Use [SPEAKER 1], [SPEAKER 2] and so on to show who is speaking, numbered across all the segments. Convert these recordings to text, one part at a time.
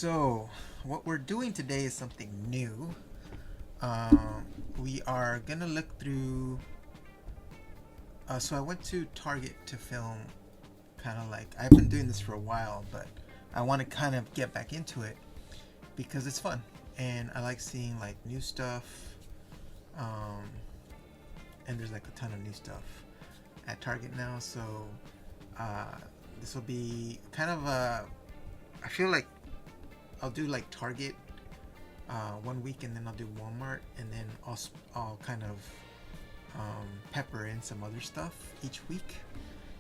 [SPEAKER 1] So, what we're doing today is something new. We are gonna look through. So I went to Target to film. Kind of like I've been doing this for a while, but I want to kind of get back into it because it's fun and I like seeing like new stuff. Um, and there's like a ton of new stuff at Target now. So uh, this will be kind of a. I feel like I'll do like Target 1 week, and then I'll do Walmart, and then I'll kind of pepper in some other stuff each week.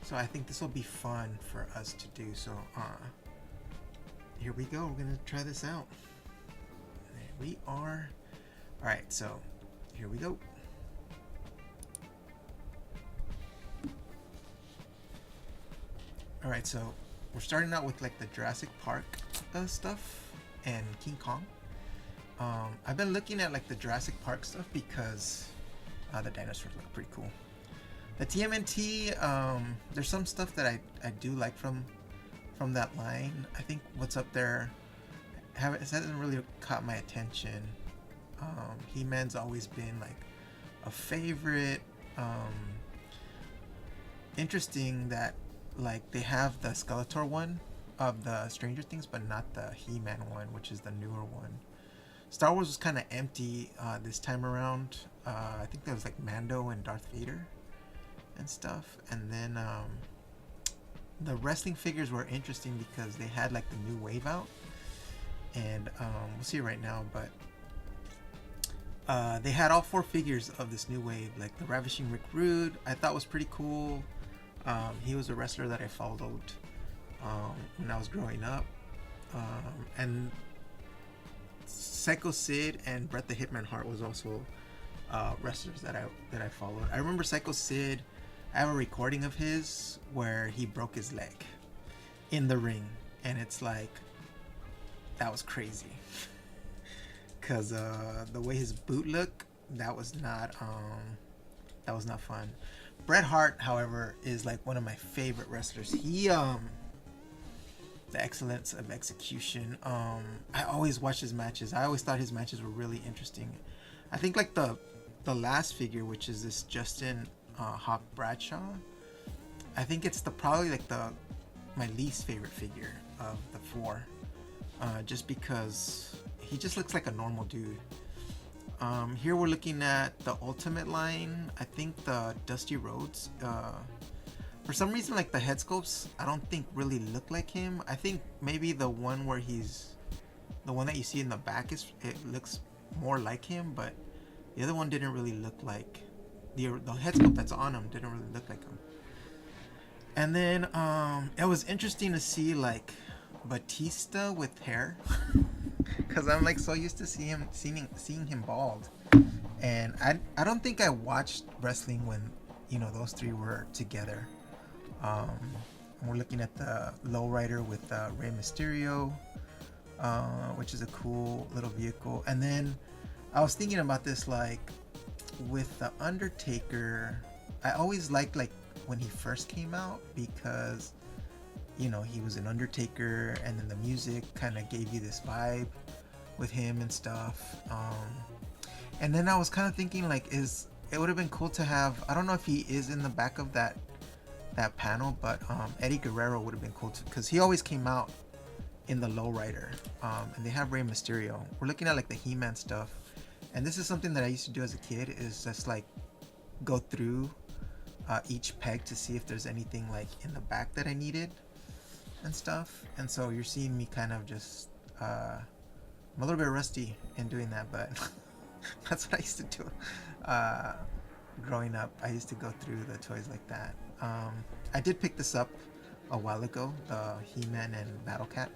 [SPEAKER 1] So I think this will be fun for us to do. So here we go. We're gonna try this out. There we are. All right. So here we go. All right. So we're starting out with like the Jurassic Park stuff and King Kong. I've been looking at like the Jurassic Park stuff because the dinosaurs look pretty cool. The TMNT, there's some stuff that I do like from that line. I think what's up there it hasn't really caught my attention. He-Man's always been like a favorite. Interesting that like they have the Skeletor one of the Stranger Things, but not the He-Man one, which is the newer one. Star Wars was kind of empty this time around. I think there was like Mando and Darth Vader and stuff. And then the wrestling figures were interesting because they had like the new wave out. And we'll see it right now, but they had all 4 figures of this new wave. Like the Ravishing Rick Rude, I thought was pretty cool. He was a wrestler that I followed when I was growing up. And Psycho Sid and Bret the Hitman Hart was also wrestlers that I followed. I remember Psycho Sid. I have a recording of his where he broke his leg in the ring, and it's like that was crazy because the way his boot looked, that was not fun. Bret Hart, however, is like one of my favorite wrestlers. He the excellence of execution. I always watched his matches. I always thought his matches were really interesting. I think like the last figure, which is this Justin Hawk Bradshaw, I think it's probably like my least favorite figure of the 4, just because he just looks like a normal dude. Here we're looking at the Ultimate line. I think the Dusty Rhodes. For some reason, like the head sculpts, I don't think really look like him. I think maybe the one where the one that you see in the back it looks more like him, but the other one didn't really look like the head sculpt that's on him didn't really look like him. And then it was interesting to see like Batista with hair, because I'm like so used to seeing him bald, and I don't think I watched wrestling when those 3 were together. We're looking at the lowrider with Rey Mysterio, which is a cool little vehicle. And then I was thinking about this, like with the Undertaker. I always liked like when he first came out because he was an Undertaker, and then the music kind of gave you this vibe with him and stuff. And then I was kind of thinking like it would have been cool to have, I don't know if he is in the back of that panel, but Eddie Guerrero would have been cool too, because he always came out in the lowrider. And they have Rey Mysterio. We're looking at like the He-Man stuff, and this is something that I used to do as a kid, is just like go through each peg to see if there's anything like in the back that I needed and stuff. And so you're seeing me kind of just I'm a little bit rusty in doing that, but that's what I used to do growing up. I used to go through the toys like that. I did pick this up a while ago, the He-Man and Battle Cat.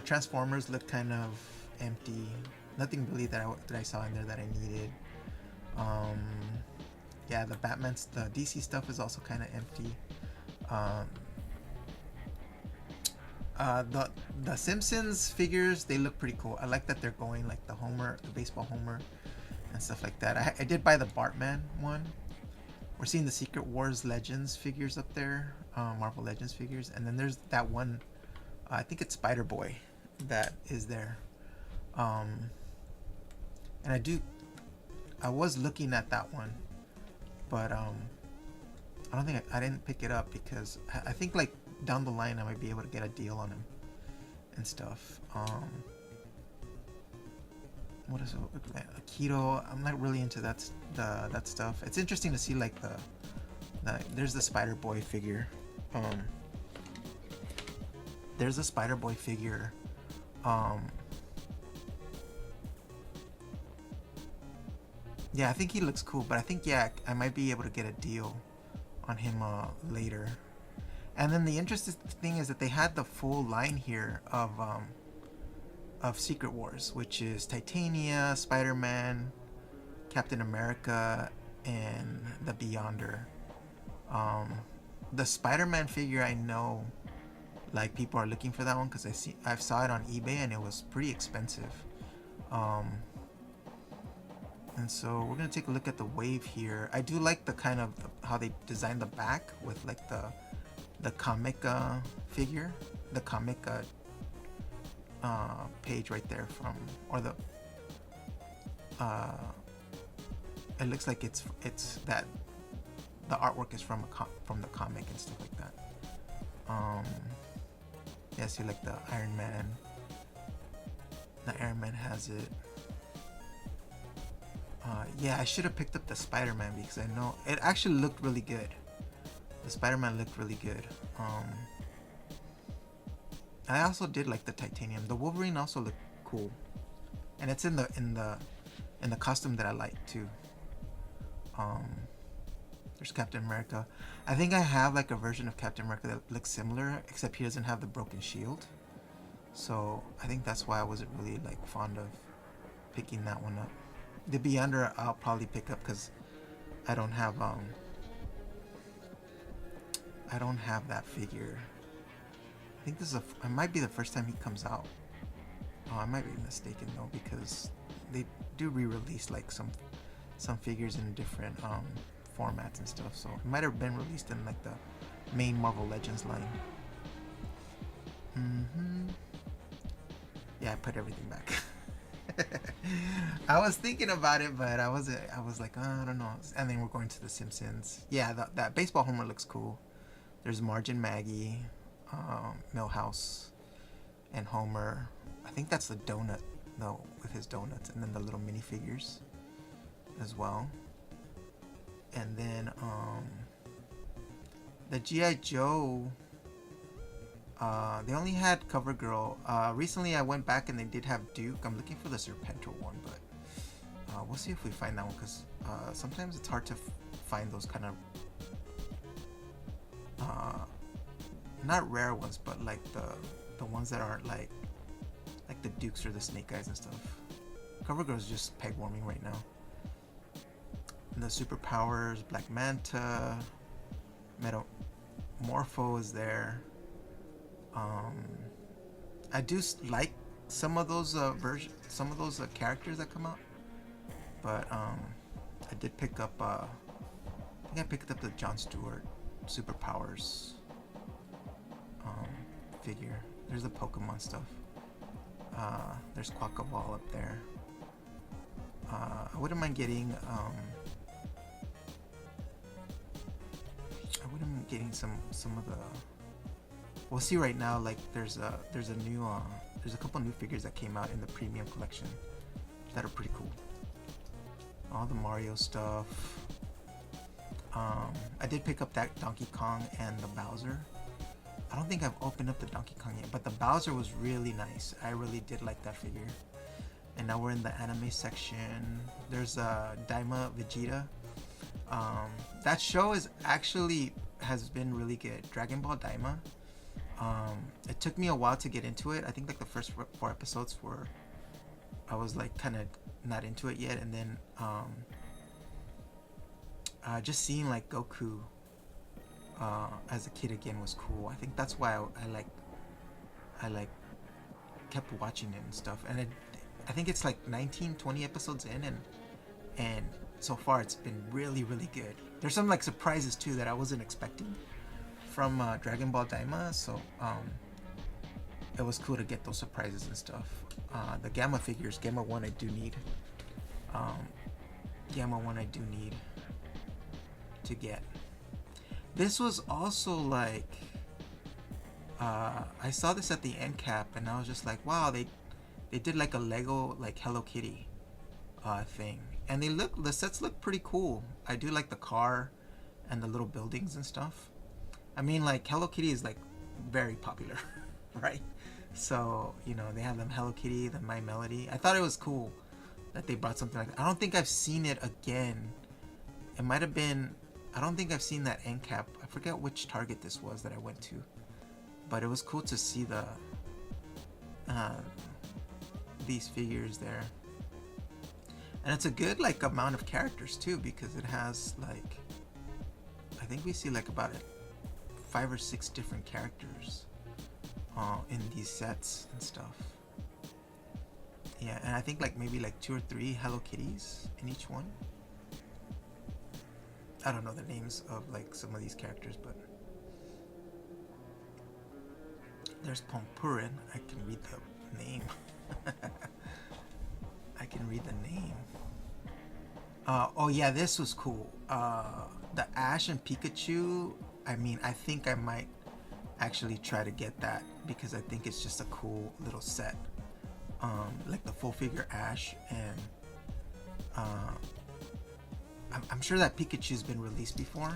[SPEAKER 1] Transformers look kind of empty. Nothing really that I saw in there that I needed. Yeah, the DC stuff is also kind of empty. The Simpsons figures, they look pretty cool. I like that they're going like the baseball Homer and stuff like that. I did buy the Bartman one. We're seeing the Secret Wars Legends figures up there, Marvel Legends figures, and then there's that one. I think it's Spider Boy that is there. Um, and I was looking at that one, but I don't think I didn't pick it up because I think like down the line I might be able to get a deal on him and stuff. What is it? Keto. I'm not really into that stuff. It's interesting to see like there's the Spider Boy figure. There's a Spider Boy figure. Yeah, I think he looks cool, but I think I might be able to get a deal on him later. And then the interesting thing is that they had the full line here of Secret Wars, which is Titania, Spider-Man, Captain America, and the Beyonder. The Spider-Man figure, I know, like people are looking for that one because I saw it on eBay and it was pretty expensive. And so we're gonna take a look at the wave here. I do like the kind of how they designed the back with like the comic figure, the comic page right there from, or the it looks like it's that the artwork is from the comic and stuff like that. Yeah, see like the Iron Man. The Iron Man has it. Yeah, I should have picked up the Spider-Man because I know it actually looked really good. The Spider-Man looked really good. I also did like the Titanium. The Wolverine also looked cool, and it's in the costume that I like too. There's Captain America. I think I have like a version of Captain America that looks similar, except he doesn't have the broken shield. So I think that's why I wasn't really like fond of picking that one up. The Beyonder I'll probably pick up because I don't have that figure. I think this is it might be the first time he comes out. Oh, I might be mistaken though because they do re-release like some figures in different formats and stuff. So it might have been released in like the main Marvel Legends line. Yeah, I put everything back. I was thinking about it, but I was like, oh, I don't know. And then we're going to the Simpsons. Yeah, that baseball Homer looks cool. There's Marge and Maggie, Milhouse, and Homer. I think that's the donut though, with his donuts, and then the little minifigures as well. And then the GIJoe. They only had CoverGirl. Recently I went back and they did have Duke. I'm looking for the Serpentor one, but we'll see if we find that one because sometimes it's hard to find those kind of not rare ones, but like the ones that aren't like the Dukes or the Snake Eyes and stuff. CoverGirl is just peg warming right now. And the superpowers, Black Manta, Metamorpho is there. I do like some of those characters that come out, but I did pick up I think I picked up the Jon Stewart superpowers figure. There's the Pokemon stuff. There's Quackaball up there. I wouldn't mind getting some of the. We'll see right now. Like there's a couple new figures that came out in the premium collection that are pretty cool. All the Mario stuff. I did pick up that Donkey Kong and the Bowser. I don't think I've opened up the Donkey Kong yet, but the Bowser was really nice. I really did like that figure. And now we're in the anime section. There's Daima Vegeta. That show has been really good. Dragon Ball Daima. It took me a while to get into it. I think like the first 4 episodes I was like kind of not into it yet, and then just seeing like Goku as a kid again was cool. I think that's why I kept watching it and stuff. And I think it's like 19-20 episodes in, and so far it's been really, really good. There's some like surprises too that I wasn't expecting from Dragon Ball Daima, so it was cool to get those surprises and stuff. The Gamma figures, Gamma 1 I do need. Gamma 1 I do need to get. This was also like, I saw this at the end cap and I was just like, wow, they did like a Lego like Hello Kitty thing, and the sets look pretty cool. I do like the car and the little buildings and stuff. I mean, like, Hello Kitty is like very popular, right? So, you know, they have them Hello Kitty, the My Melody. I thought it was cool that they brought something like that. I don't think I've seen it again. It might have been, I don't think I've seen that end cap. I forget which Target this was that I went to, but it was cool to see the these figures there. And it's a good like amount of characters too, because it has like, I think we see like about 5 or 6 different characters in these sets and stuff. Yeah, and I think like maybe like 2 or 3 Hello Kitties in each one. I don't know the names of like some of these characters, but there's Pompurin. I can read the name. I can read the name. Oh yeah, this was cool. The Ash and Pikachu. I mean, I think I might actually try to get that because I think it's just a cool little set. Like the full figure Ash, and I'm sure that Pikachu's been released before,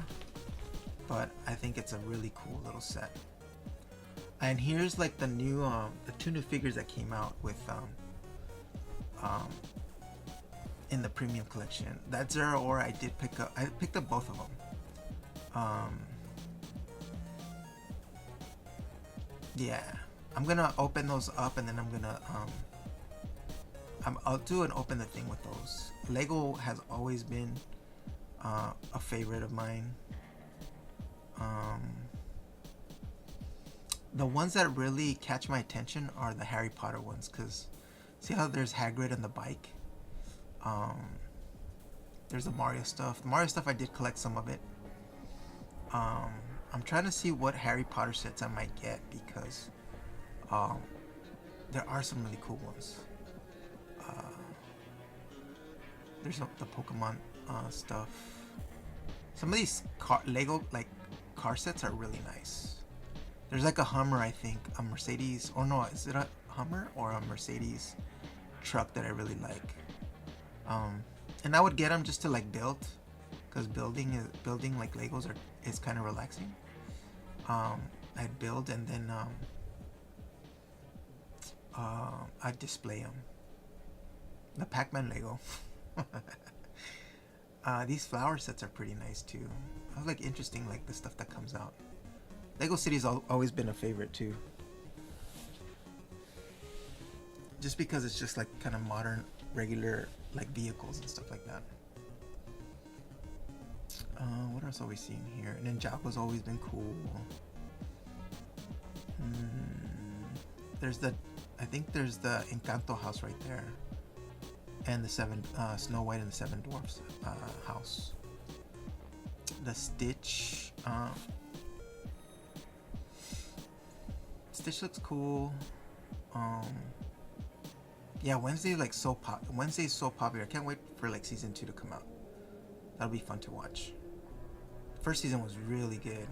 [SPEAKER 1] but I think it's a really cool little set. And here's like the new, the 2 new figures that came out with in the premium collection. That Zeraora I did pick up. I picked up both of them. Yeah, I'm gonna open those up, and then I'm gonna I'll do an open the thing with those. Lego has always been a favorite of mine. The ones that really catch my attention are the Harry Potter ones, because see how there's Hagrid and the bike? There's the Mario stuff. The Mario stuff, I did collect some of it. I'm trying to see what Harry Potter sets I might get, because there are some really cool ones. There's the Pokemon stuff. Some of these Lego like car sets are really nice. There's like a Hummer, I think, a Mercedes, or no, is it a Hummer or a Mercedes truck that I really like. And I would get them just to like build, because building like Legos is kind of relaxing. I'd build, and then I'd display them. The Pac-Man Lego. These flower sets are pretty nice too. I was like interesting, like the stuff that comes out. Lego City's always been a favorite too, just because it's just like kind of modern, regular like vehicles and stuff like that. What else are we seeing here? Ninjago's always been cool. I think there's the Encanto house right there, and the Snow White and the 7 Dwarfs house. The Stitch. Stitch looks cool. Yeah, Wednesday's so popular. I can't wait for like season 2 to come out. That'll be fun to watch. First season was really good.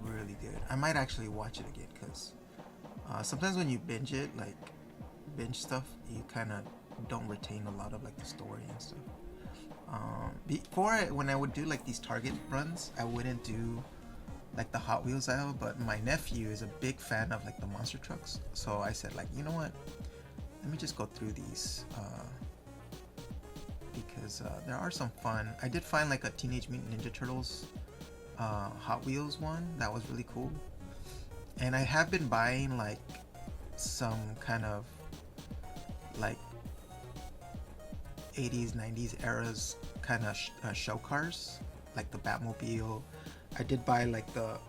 [SPEAKER 1] Really good. I might actually watch it again, because sometimes when you binge stuff, you kind of don't retain a lot of like the story and stuff. Before, when I would do like these Target runs, I wouldn't do like the Hot Wheels aisle, but my nephew is a big fan of like the monster trucks, so I said, like, you know what, let me just go through these, because there are some fun. I did find like a Teenage Mutant Ninja Turtles Hot Wheels one that was really cool, and I have been buying like some kind of like 80s 90s eras kind of show cars, like the Batmobile. I did buy like the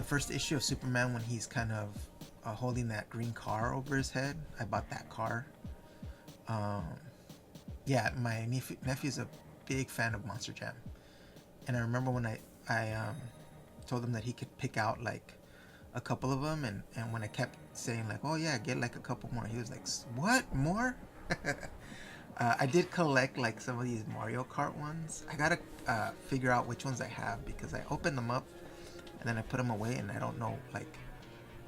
[SPEAKER 1] first issue of Superman when he's kind of holding that green car over his head. I bought that car. Yeah, my nephew's a big fan of Monster Jam, and I remember when I told him that he could pick out like a couple of them, and when I kept saying like, oh yeah, get like a couple more, he was like, what, more? I did collect like some of these Mario Kart ones. I gotta figure out which ones I have, because I opened them up and then I put them away and I don't know like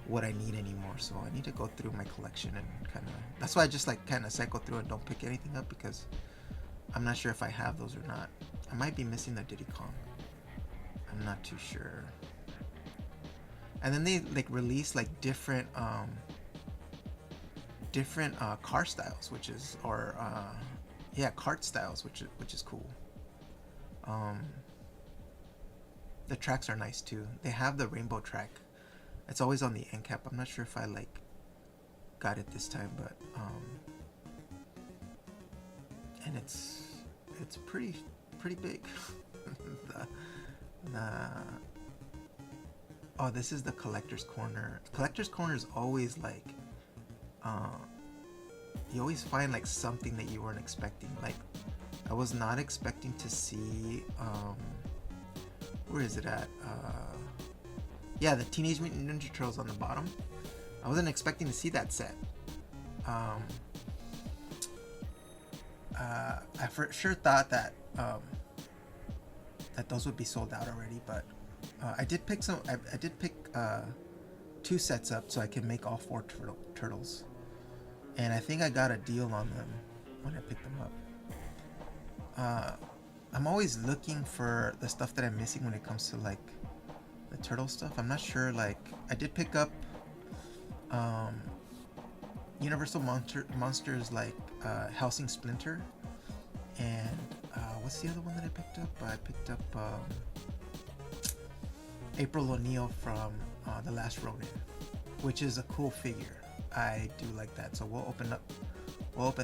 [SPEAKER 1] what I need anymore. So I need to go through my collection and kind of, that's why I just like kind of cycle through and don't pick anything up, because I'm not sure if I have those or not. I might be missing the Diddy Kong. I'm not too sure. And then they like release like different car styles, which is, or yeah, kart styles, which is cool. The tracks are nice too. They have the rainbow track. It's always on the end cap. I'm not sure if I like got it this time, but and it's pretty big. Oh, this is the collector's corner. Collector's corner is always like you always find like something that you weren't expecting. Like I was not expecting to see where is it at? Yeah, the Teenage Mutant Ninja Turtles on the bottom. I wasn't expecting to see that set. I for sure thought that that those would be sold out already, but I did pick some. I did pick 2 sets up so I can make all 4 turtles, and I think I got a deal on them when I picked them up. I'm always looking for the stuff that I'm missing when it comes to like the turtle stuff. I'm not sure. Like I did pick up Universal Monsters like Helsing Splinter, and what's the other one that I picked up? I picked up April O'Neil from The Last Ronin, which is a cool figure. I do like that, so we'll open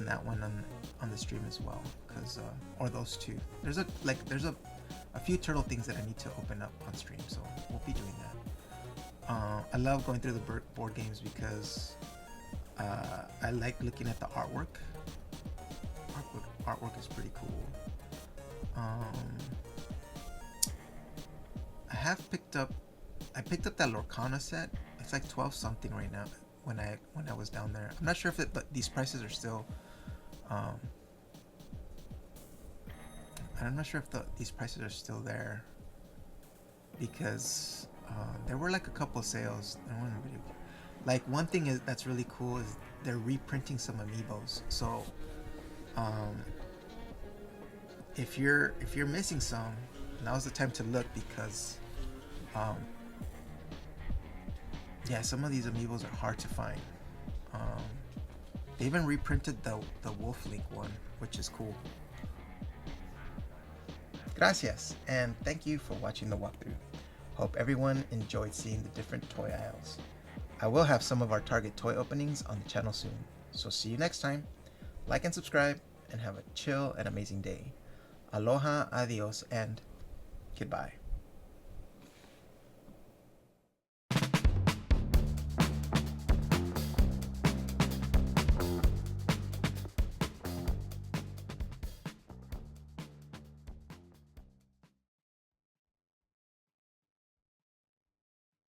[SPEAKER 1] that one on the stream as well, because or those 2. There's a few turtle things that I need to open up on stream, so we'll be doing that. I love going through the board games because I like looking at the artwork. Artwork is pretty cool. I picked up that Lorcana set. It's like 12 something right now when I was down there. I'm not sure if but these prices are still I'm not sure if these prices are still there, because there were like a couple of sales. Like one thing that's really cool is they're reprinting some amiibos. So if you're missing some, now's the time to look, because yeah, some of these amiibos are hard to find. They even reprinted the Wolf Link one, which is cool. Gracias, and thank you for watching the walkthrough. Hope everyone enjoyed seeing the different toy aisles. I will have some of our Target toy openings on the channel soon, so see you next time. Like and subscribe, and have a chill and amazing day. Aloha, adios, and goodbye.